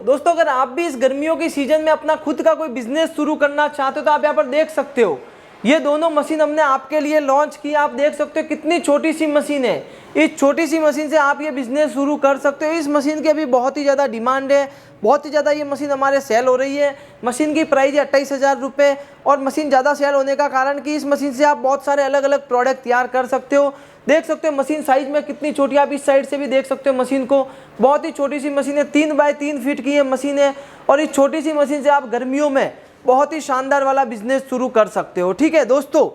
दोस्तों अगर आप भी इस गर्मियों की सीजन में अपना खुद का कोई बिजनेस शुरू करना चाहते हो तो आप यहाँ पर देख सकते हो, ये दोनों मशीन हमने आपके लिए लॉन्च की। आप देख सकते हो कितनी छोटी सी मशीन है। इस छोटी सी मशीन से आप ये बिजनेस शुरू कर सकते हो। इस मशीन की अभी बहुत ही ज़्यादा डिमांड है, बहुत ही ज़्यादा ये मशीन हमारे सेल हो रही है। मशीन की प्राइस है 28,000 रुपये। और मशीन ज़्यादा सेल होने का कारण कि इस मशीन से आप बहुत सारे अलग अलग प्रोडक्ट तैयार कर सकते हो। देख सकते हो मशीन साइज में कितनी छोटी, आप इस साइड से भी देख सकते हो मशीन को। बहुत ही छोटी सी मशीन है, 3 बाय 3 फीट की ये मशीन है। और इस छोटी सी मशीन से आप गर्मियों में बहुत ही शानदार वाला बिजनेस शुरू कर सकते हो। ठीक है दोस्तों,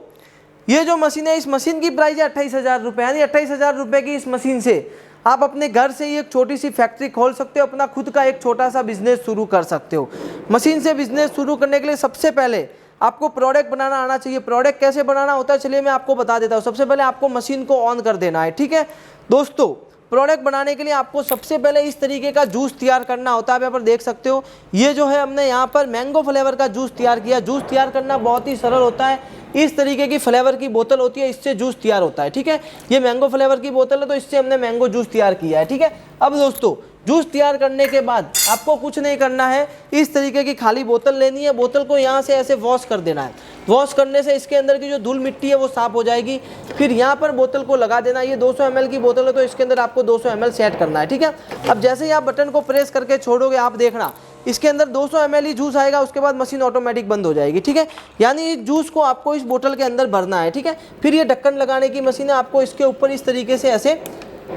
ये जो मशीन है, इस मशीन की प्राइस है 28,000 रुपये। यानी 28,000 रुपये की इस मशीन से आप अपने घर से ही एक छोटी सी फैक्ट्री खोल सकते हो, अपना खुद का एक छोटा सा बिजनेस शुरू कर सकते हो। मशीन से बिजनेस शुरू करने के लिए सबसे पहले आपको प्रोडक्ट बनाना आना चाहिए। प्रोडक्ट कैसे बनाना होता है चलिए मैं आपको बता देता हूँ। सबसे पहले आपको मशीन को ऑन कर देना है। ठीक है दोस्तों, प्रोडक्ट बनाने के लिए आपको सबसे पहले इस तरीके का जूस तैयार करना होता है। आप यहाँ पर देख सकते हो, ये जो है हमने यहाँ पर मैंगो फ्लेवर का जूस तैयार किया। जूस तैयार करना बहुत ही सरल होता है। इस तरीके की फ्लेवर की बोतल होती है, इससे जूस तैयार होता है। ठीक है, ये मैंगो फ्लेवर की बोतल है तो इससे हमने मैंगो जूस तैयार किया है। ठीक है, अब दोस्तों जूस तैयार करने के बाद आपको कुछ नहीं करना है, इस तरीके की खाली बोतल लेनी है। बोतल को यहाँ से ऐसे वॉश कर देना है। वॉश करने से इसके अंदर की जो धूल मिट्टी है वो साफ हो जाएगी। फिर यहाँ पर बोतल को लगा देना। ये 200 ml की बोतल है तो इसके अंदर आपको 200 ml सेट करना है। ठीक है, अब जैसे ही आप बटन को प्रेस करके छोड़ोगे, आप देखना इसके अंदर 200 ml ही जूस आएगा। उसके बाद मशीन ऑटोमेटिक बंद हो जाएगी। ठीक है, यानी इस जूस को आपको इस बोतल के अंदर भरना है। ठीक है, फिर ये ढक्कन लगाने की मशीन है, आपको इसके ऊपर इस तरीके से ऐसे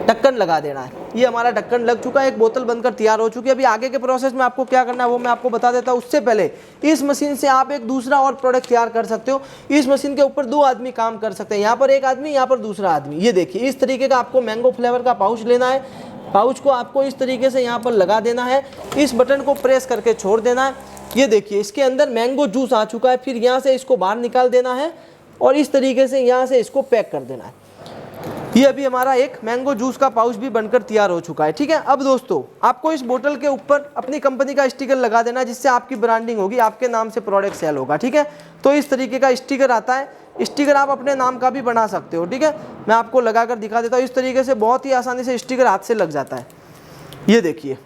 ढक्कन लगा देना है। ये हमारा ढक्कन लग चुका है, एक बोतल बनकर तैयार हो चुकी है। अभी आगे के प्रोसेस में आपको क्या करना है वो मैं आपको बता देता हूँ। उससे पहले इस मशीन से आप एक दूसरा और प्रोडक्ट तैयार कर सकते हो। इस मशीन के ऊपर 2 आदमी काम कर सकते हैं, यहाँ पर एक आदमी, यहाँ पर दूसरा आदमी। ये देखिए इस तरीके का आपको मैंगो फ्लेवर का पाउच लेना है। पाउच को आपको इस तरीके से यहाँ पर लगा देना है, इस बटन को प्रेस करके छोड़ देना है। ये देखिए इसके अंदर मैंगो जूस आ चुका है। फिर यहाँ से इसको बाहर निकाल देना है और इस तरीके से यहाँ से इसको पैक कर देना है। ये अभी हमारा एक मैंगो जूस का पाउच भी बनकर तैयार हो चुका है। ठीक है, अब दोस्तों आपको इस बोतल के ऊपर अपनी कंपनी का स्टिकर लगा देना है, जिससे आपकी ब्रांडिंग होगी, आपके नाम से प्रोडक्ट सेल होगा। ठीक है, तो इस तरीके का स्टिकर आता है। स्टिकर आप अपने नाम का भी बना सकते हो। ठीक है, मैं आपको लगाकर दिखा देता हूँ। इस तरीके से बहुत ही आसानी से स्टिकर हाथ से लग जाता है। ये देखिए,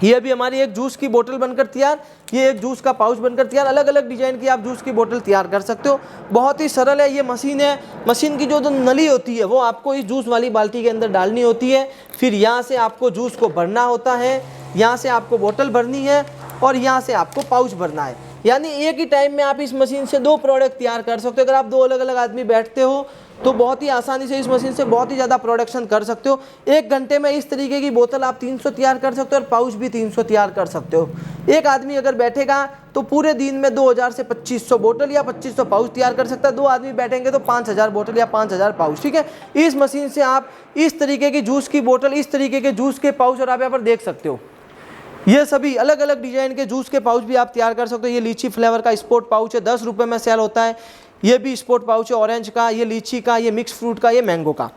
ये अभी हमारी एक जूस की बोतल बनकर तैयार, ये एक जूस का पाउच बनकर तैयार। अलग अलग डिजाइन की आप जूस की बोतल तैयार कर सकते हो। बहुत ही सरल है। ये मशीन है, मशीन की जो नली होती है वो आपको इस जूस वाली बाल्टी के अंदर डालनी होती है। फिर यहाँ से आपको जूस को भरना होता है, यहाँ से आपको बोतल भरनी है और यहाँ से आपको पाउच भरना है। यानी एक ही टाइम में आप इस मशीन से 2 प्रोडक्ट तैयार कर सकते हो। अगर आप 2 अलग अलग आदमी बैठते हो तो बहुत ही आसानी से इस मशीन से बहुत ही ज़्यादा प्रोडक्शन कर सकते हो। 1 घंटे में इस तरीके की बोतल आप 300 तैयार कर सकते हो और पाउच भी 300 तैयार कर सकते हो। एक आदमी अगर बैठेगा तो पूरे दिन में 2000 से 2500 बोतल या 2500 पाउच तैयार कर सकता है। 2 आदमी बैठेंगे तो 5000 बोतल या 5000 पाउच। ठीक है, इस मशीन से आप इस तरीके की जूस की बोतल, इस तरीके के जूस के पाउच, और आप यहाँ पर देख सकते हो ये सभी अलग अलग डिजाइन के जूस के पाउच भी आप तैयार कर सकते हो। ये लीची फ्लेवर का स्पोर्ट पाउच है, 10 रुपये में सेल होता है। ये भी स्पोर्ट पाउच है ऑरेंज का, ये लीची का, ये मिक्स फ्रूट का, ये मैंगो का।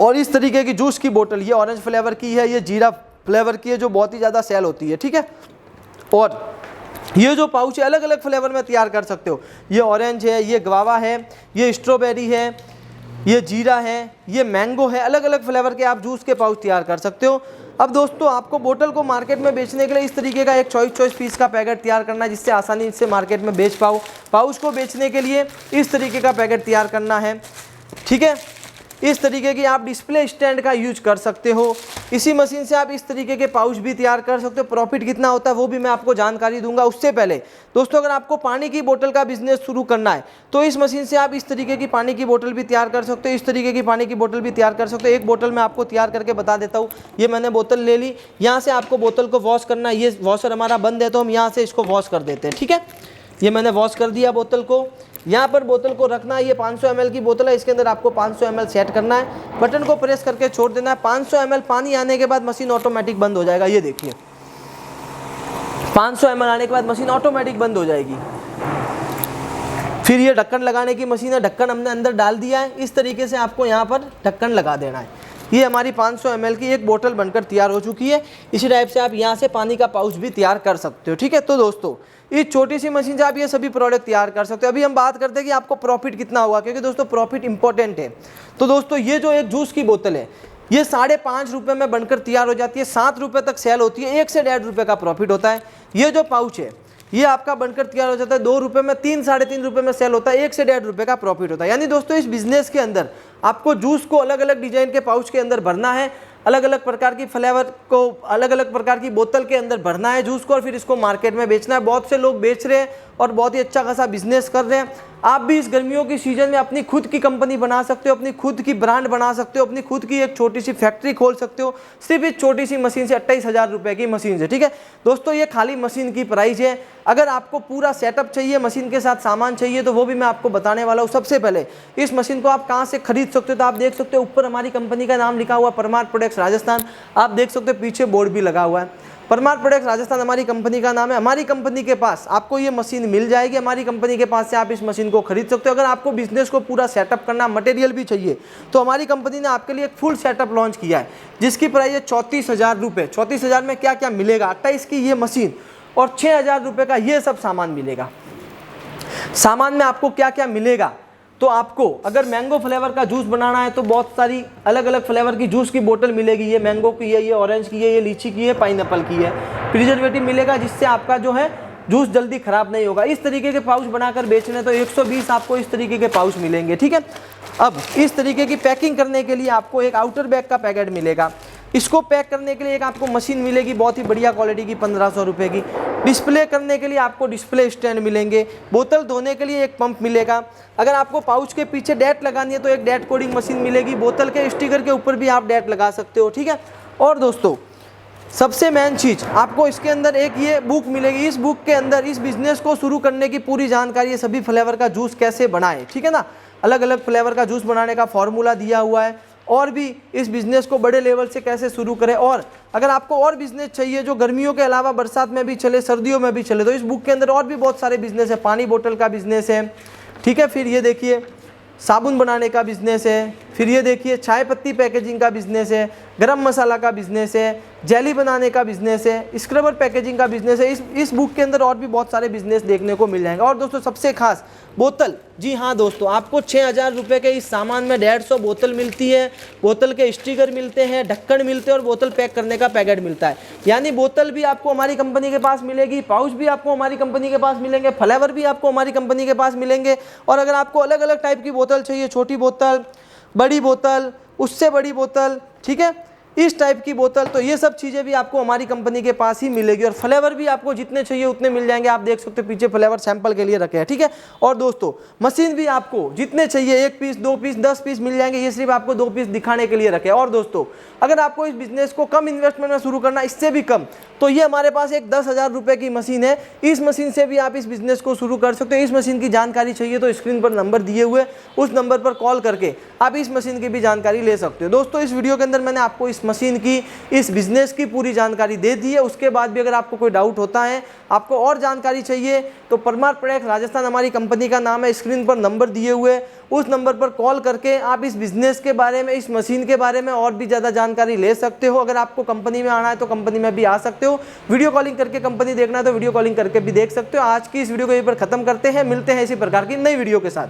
और इस तरीके की जूस की बोतल, ये ऑरेंज फ्लेवर की है, ये जीरा फ्लेवर की है, जो बहुत ही ज़्यादा सेल होती है। ठीक है, और ये जो पाउच है अलग अलग फ्लेवर में तैयार कर सकते हो। ये ऑरेंज है, ये गवावा है, ये स्ट्रॉबेरी है, ये जीरा है, ये मैंगो है। अलग अलग फ्लेवर के आप जूस के पाउच तैयार कर सकते हो। अब दोस्तों आपको बोतल को मार्केट में बेचने के लिए इस तरीके का एक चॉइस पीस का पैकेट तैयार करना है, जिससे आसानी से मार्केट में बेच पाओ। पाउच को बेचने के लिए इस तरीके का पैकेट तैयार करना है। ठीक है, इस तरीके की आप डिस्प्ले स्टैंड का यूज कर सकते हो। इसी मशीन से आप इस तरीके के पाउच भी तैयार कर सकते हो। प्रॉफिट कितना होता है वो भी मैं आपको जानकारी दूंगा। उससे पहले दोस्तों अगर आपको पानी की बोतल का बिजनेस शुरू करना है तो इस मशीन से आप इस तरीके की पानी की बोतल भी तैयार कर सकते हो, इस तरीके की पानी की बोतल भी तैयार कर सकते हो। एक बोतल मैं आपको तैयार करके बता देता हूँ। ये मैंने बोतल ले ली, यहाँ से आपको बोतल को वॉश करना है। ये वॉशर हमारा बंद है तो हम यहाँ से इसको वॉश कर देते हैं। ठीक है, ये मैंने वॉश कर दिया बोतल को। यहाँ पर बोतल को रखना है। ये 500 ml की बोतल है, इसके अंदर आपको 500 ml सेट करना है। बटन को प्रेस करके छोड़ देना है। 500 ml पानी आने के बाद मशीन ऑटोमेटिक बंद हो जाएगा। ये देखिए 500 ml आने के बाद मशीन ऑटोमेटिक बंद हो जाएगी। फिर ये ढक्कन लगाने की मशीन है, ढक्कन हमने अंदर डाल दिया है। इस तरीके से आपको यहाँ पर ढक्कन लगा देना है। ये हमारी 500 ml की एक बोतल बनकर तैयार हो चुकी है। इसी टाइप से आप यहाँ से पानी का पाउच भी तैयार कर सकते हो। ठीक है, तो दोस्तों इस छोटी सी मशीन से आप ये सभी प्रोडक्ट तैयार कर सकते हो। अभी हम बात करते हैं कि आपको प्रॉफिट कितना होगा, क्योंकि दोस्तों प्रॉफिट इंपॉर्टेंट है। तो दोस्तों ये जो एक जूस की बोतल है, ये 5.5 रुपये में बनकर तैयार हो जाती है, 7 रुपये तक सेल होती है, 1 से 1.5 रुपये का प्रॉफिट होता है। ये जो पाउच है ये आपका बनकर तैयार हो जाता है 2 रुपये में, 3-3.5 रुपये में सेल होता है, 1 से 1.5 रुपये का प्रॉफिट होता है। यानी दोस्तों इस बिजनेस के अंदर आपको जूस को अलग अलग डिजाइन के पाउच के अंदर भरना है, अलग अलग प्रकार की फ्लेवर को अलग अलग प्रकार की बोतल के अंदर भरना है जूस को, और फिर इसको मार्केट में बेचना है। बहुत से लोग बेच रहे हैं और बहुत ही अच्छा खासा बिजनेस कर रहे हैं। आप भी इस गर्मियों की सीजन में अपनी खुद की कंपनी बना सकते हो, अपनी खुद की ब्रांड बना सकते हो, अपनी खुद की एक छोटी सी फैक्ट्री खोल सकते हो, सिर्फ इस छोटी सी मशीन से। 28,000 रुपये की मशीन से, ठीक है दोस्तों। ये खाली मशीन की प्राइस है। अगर आपको पूरा सेटअप चाहिए, मशीन के साथ सामान चाहिए, तो वो भी मैं आपको बताने वाला हूँ। सबसे पहले इस मशीन को आप कहाँ से खरीद सकते हो, तो आप देख सकते हो ऊपर हमारी कंपनी का नाम लिखा हुआ परमार प्रोडक्ट्स राजस्थान। आप देख सकते हो पीछे बोर्ड भी लगा हुआ है, परमार प्रोडक्ट्स राजस्थान हमारी कंपनी का नाम है। हमारी कंपनी के पास आपको ये मशीन मिल जाएगी, हमारी कंपनी के पास से आप इस मशीन को खरीद सकते हो। अगर आपको बिजनेस को पूरा सेटअप करना, मटेरियल भी चाहिए, तो हमारी कंपनी ने आपके लिए एक फुल सेटअप लॉन्च किया है, जिसकी प्राइस है 34,000 रुपये। 34,000 में क्या क्या मिलेगा, 28 की ये मशीन और 6,000 रुपये का ये सब सामान मिलेगा। सामान में आपको क्या क्या मिलेगा, तो आपको अगर मैंगो फ्लेवर का जूस बनाना है तो बहुत सारी अलग अलग फ्लेवर की जूस की बोतल मिलेगी। ये मैंगो की है, ये ऑरेंज की है, ये लीची की है, पाइनएप्पल की है। प्रिजर्वेटिव मिलेगा जिससे आपका जो है जूस जल्दी खराब नहीं होगा। इस तरीके के पाउच बनाकर बेचने तो 120 आपको इस तरीके के पाउच मिलेंगे, ठीक है। अब इस तरीके की पैकिंग करने के लिए आपको एक आउटर बैग का पैकेट मिलेगा। इसको पैक करने के लिए एक आपको मशीन मिलेगी बहुत ही बढ़िया क्वालिटी की 1500 रुपये की। डिस्प्ले करने के लिए आपको डिस्प्ले स्टैंड मिलेंगे। बोतल धोने के लिए एक पंप मिलेगा। अगर आपको पाउच के पीछे डैट लगानी है तो एक डैट कोडिंग मशीन मिलेगी। बोतल के स्टिकर के ऊपर भी आप डैट लगा सकते हो, ठीक है। और दोस्तों सबसे मेन चीज़ आपको इसके अंदर एक ये बुक मिलेगी। इस बुक के अंदर इस बिजनेस को शुरू करने की पूरी जानकारी है, सभी फ्लेवर का जूस कैसे बनाए, ठीक है ना। अलग अलग फ्लेवर का जूस बनाने का फॉर्मूला दिया हुआ है, और भी इस बिज़नेस को बड़े लेवल से कैसे शुरू करें। और अगर आपको और बिज़नेस चाहिए जो गर्मियों के अलावा बरसात में भी चले, सर्दियों में भी चले, तो इस बुक के अंदर और भी बहुत सारे बिज़नेस है। पानी बोतल का बिज़नेस है, ठीक है। फिर ये देखिए साबुन बनाने का बिज़नेस है। फिर ये देखिए चाय पत्ती पैकेजिंग का बिज़नेस है, गरम मसाला का बिज़नेस है, जेली बनाने का बिज़नेस है, स्क्रबर पैकेजिंग का बिज़नेस है। इस बुक के अंदर और भी बहुत सारे बिज़नेस देखने को मिल जाएंगे। और दोस्तों सबसे खास बोतल, जी हाँ दोस्तों, आपको 6,000 रुपये के इस सामान में 150 बोतल मिलती है। बोतल के स्टिकर मिलते हैं, ढक्कन मिलते हैं और बोतल पैक करने का पैकेट मिलता है। यानी बोतल भी आपको हमारी कंपनी के पास मिलेगी, पाउच भी आपको हमारी कंपनी के पास मिलेंगे, फ्लेवर भी आपको हमारी कंपनी के पास मिलेंगे। और अगर आपको अलग अलग टाइप की बोतल चाहिए, छोटी बोतल, बड़ी बोतल, उससे बड़ी बोतल, ठीक है, इस टाइप की बोतल, तो ये सब चीज़ें भी आपको हमारी कंपनी के पास ही मिलेगी। और फ्लेवर भी आपको जितने चाहिए उतने मिल जाएंगे। आप देख सकते हो पीछे फ्लेवर सैंपल के लिए रखे हैं, ठीक है। और दोस्तों मशीन भी आपको जितने चाहिए 1 पीस, 2 पीस, 10 पीस मिल जाएंगे। ये सिर्फ आपको 2 पीस दिखाने के लिए रखे हैं। और दोस्तों अगर आपको इस बिजनेस को कम इन्वेस्टमेंट में शुरू करना, इससे भी कम, तो ये हमारे पास एक 10,000 रुपये की मशीन है। इस मशीन से भी आप इस बिजनेस को शुरू कर सकते हो। इस मशीन की जानकारी चाहिए तो स्क्रीन पर नंबर दिए हुए, उस नंबर पर कॉल करके आप इस मशीन की भी जानकारी ले सकते हो। दोस्तों इस वीडियो के अंदर मैंने आपको इस मशीन की, इस बिजनेस की पूरी जानकारी दे दी है। उसके बाद भी अगर आपको कोई डाउट होता है, आपको और जानकारी चाहिए, तो परमार प्रोडक्ट्स राजस्थान हमारी कंपनी का नाम है। स्क्रीन पर नंबर दिए हुए, उस नंबर पर कॉल करके आप इस बिजनेस के बारे में, इस मशीन के बारे में और भी ज़्यादा जानकारी ले सकते हो। अगर आपको कंपनी में आना है तो कंपनी में भी आ सकते हो। वीडियो कॉलिंग करके कंपनी देखना है तो वीडियो कॉलिंग करके भी देख सकते हो। आज की इस वीडियो को यहीं पर खत्म करते हैं, मिलते हैं इसी प्रकार की नई वीडियो के साथ।